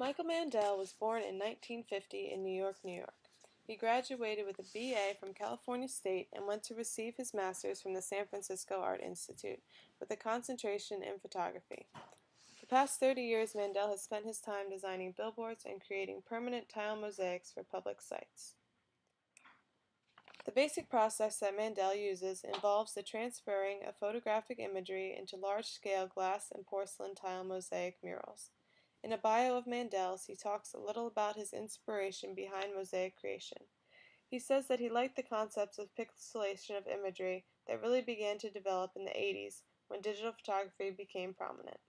Michael Mandel was born in 1950 in New York, New York. He graduated with a BA from California State and went to receive his master's from the San Francisco Art Institute, with a concentration in photography. The past 30 years, Mandel has spent his time designing billboards and creating permanent tile mosaics for public sites. The basic process that Mandel uses involves the transferring of photographic imagery into large-scale glass and porcelain tile mosaic murals. In a bio of Mandel's, he talks a little about his inspiration behind mosaic creation. He says that he liked the concepts of pixelation of imagery that really began to develop in the 80s when digital photography became prominent.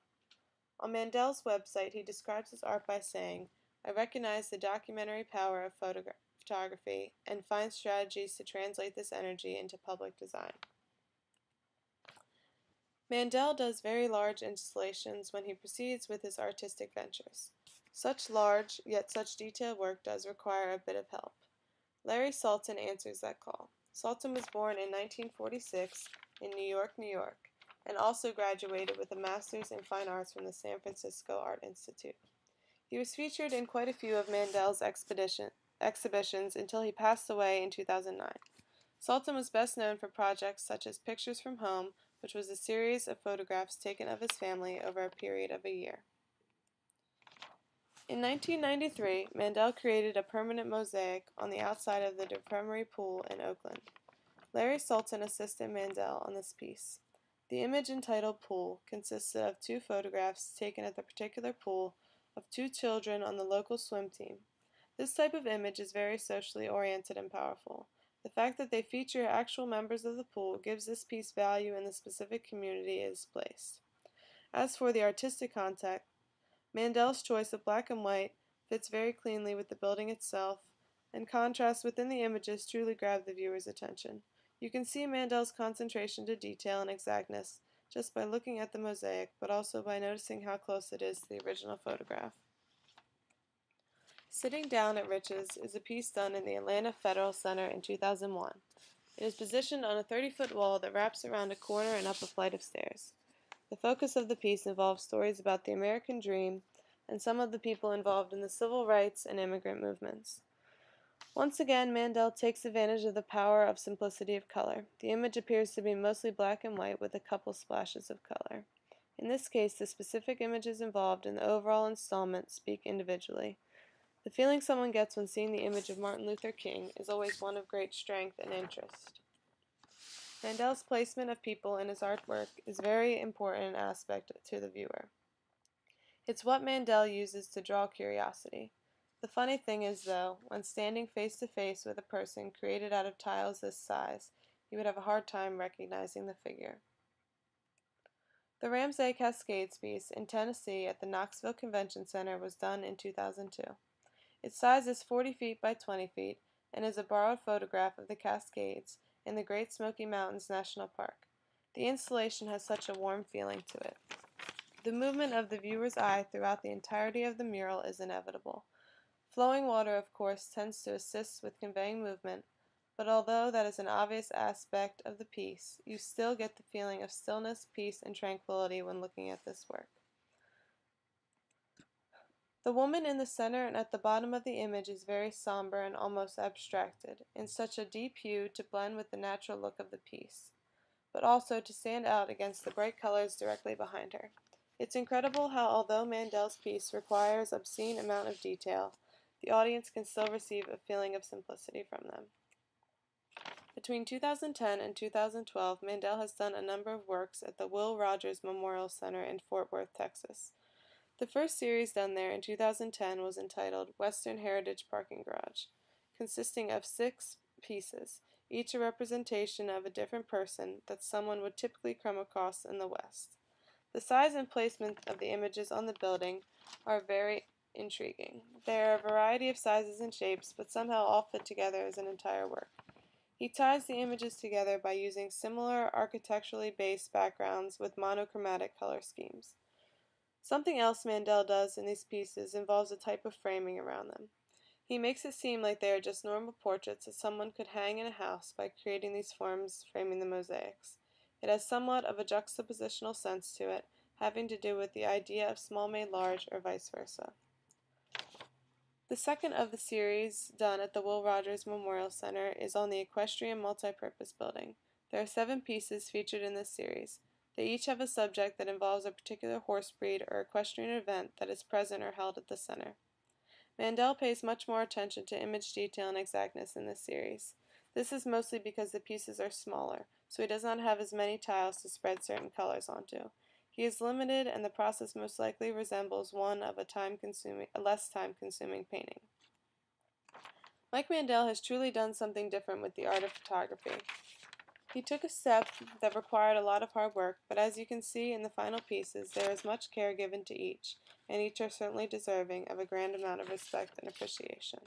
On Mandel's website, he describes his art by saying, "I recognize the documentary power of photography and find strategies to translate this energy into public design." Mandel does very large installations when he proceeds with his artistic ventures. Such large, yet such detailed work does require a bit of help. Larry Sultan answers that call. Sultan was born in 1946 in New York, New York, and also graduated with a Master's in Fine Arts from the San Francisco Art Institute. He was featured in quite a few of Mandel's exhibitions until he passed away in 2009. Sultan was best known for projects such as Pictures from Home, which was a series of photographs taken of his family over a period of a year. In 1993, Mandel created a permanent mosaic on the outside of the Defremery Pool in Oakland. Larry Sultan assisted Mandel on this piece. The image entitled Pool consisted of two photographs taken at the particular pool of two children on the local swim team. This type of image is very socially oriented and powerful. The fact that they feature actual members of the pool gives this piece value in the specific community it is placed. As for the artistic content, Mandel's choice of black and white fits very cleanly with the building itself, and contrasts within the images truly grab the viewer's attention. You can see Mandel's concentration to detail and exactness just by looking at the mosaic, but also by noticing how close it is to the original photograph. Sitting Down at Riches is a piece done in the Atlanta Federal Center in 2001. It is positioned on a 30-foot wall that wraps around a corner and up a flight of stairs. The focus of the piece involves stories about the American dream and some of the people involved in the civil rights and immigrant movements. Once again, Mandel takes advantage of the power of simplicity of color. The image appears to be mostly black and white with a couple splashes of color. In this case, the specific images involved in the overall installment speak individually. The feeling someone gets when seeing the image of Martin Luther King is always one of great strength and interest. Mandel's placement of people in his artwork is a very important aspect to the viewer. It's what Mandel uses to draw curiosity. The funny thing is, though, when standing face to face with a person created out of tiles this size, you would have a hard time recognizing the figure. The Ramsay Cascades piece in Tennessee at the Knoxville Convention Center was done in 2002. Its size is 40 feet by 20 feet and is a borrowed photograph of the Cascades in the Great Smoky Mountains National Park. The installation has such a warm feeling to it. The movement of the viewer's eye throughout the entirety of the mural is inevitable. Flowing water, of course, tends to assist with conveying movement, but although that is an obvious aspect of the piece, you still get the feeling of stillness, peace, and tranquility when looking at this work. The woman in the center and at the bottom of the image is very somber and almost abstracted, in such a deep hue to blend with the natural look of the piece, but also to stand out against the bright colors directly behind her. It's incredible how, although Mandel's piece requires an obscene amount of detail, the audience can still receive a feeling of simplicity from them. Between 2010 and 2012, Mandel has done a number of works at the Will Rogers Memorial Center in Fort Worth, Texas. The first series done there in 2010 was entitled Western Heritage Parking Garage, consisting of 6 pieces, each a representation of a different person that someone would typically come across in the West. The size and placement of the images on the building are very intriguing. There are a variety of sizes and shapes, but somehow all fit together as an entire work. He ties the images together by using similar architecturally based backgrounds with monochromatic color schemes. Something else Mandel does in these pieces involves a type of framing around them. He makes it seem like they are just normal portraits that someone could hang in a house by creating these forms framing the mosaics. It has somewhat of a juxtapositional sense to it, having to do with the idea of small made large or vice versa. The second of the series done at the Will Rogers Memorial Center is on the Equestrian Multipurpose Building. There are 7 pieces featured in this series. They each have a subject that involves a particular horse breed or equestrian event that is present or held at the center. Mandel pays much more attention to image detail and exactness in this series. This is mostly because the pieces are smaller, so he does not have as many tiles to spread certain colors onto. He is limited, and the process most likely resembles one of a less time-consuming painting. Mike Mandel has truly done something different with the art of photography. He took a step that required a lot of hard work, but as you can see in the final pieces, there is much care given to each, and each are certainly deserving of a grand amount of respect and appreciation.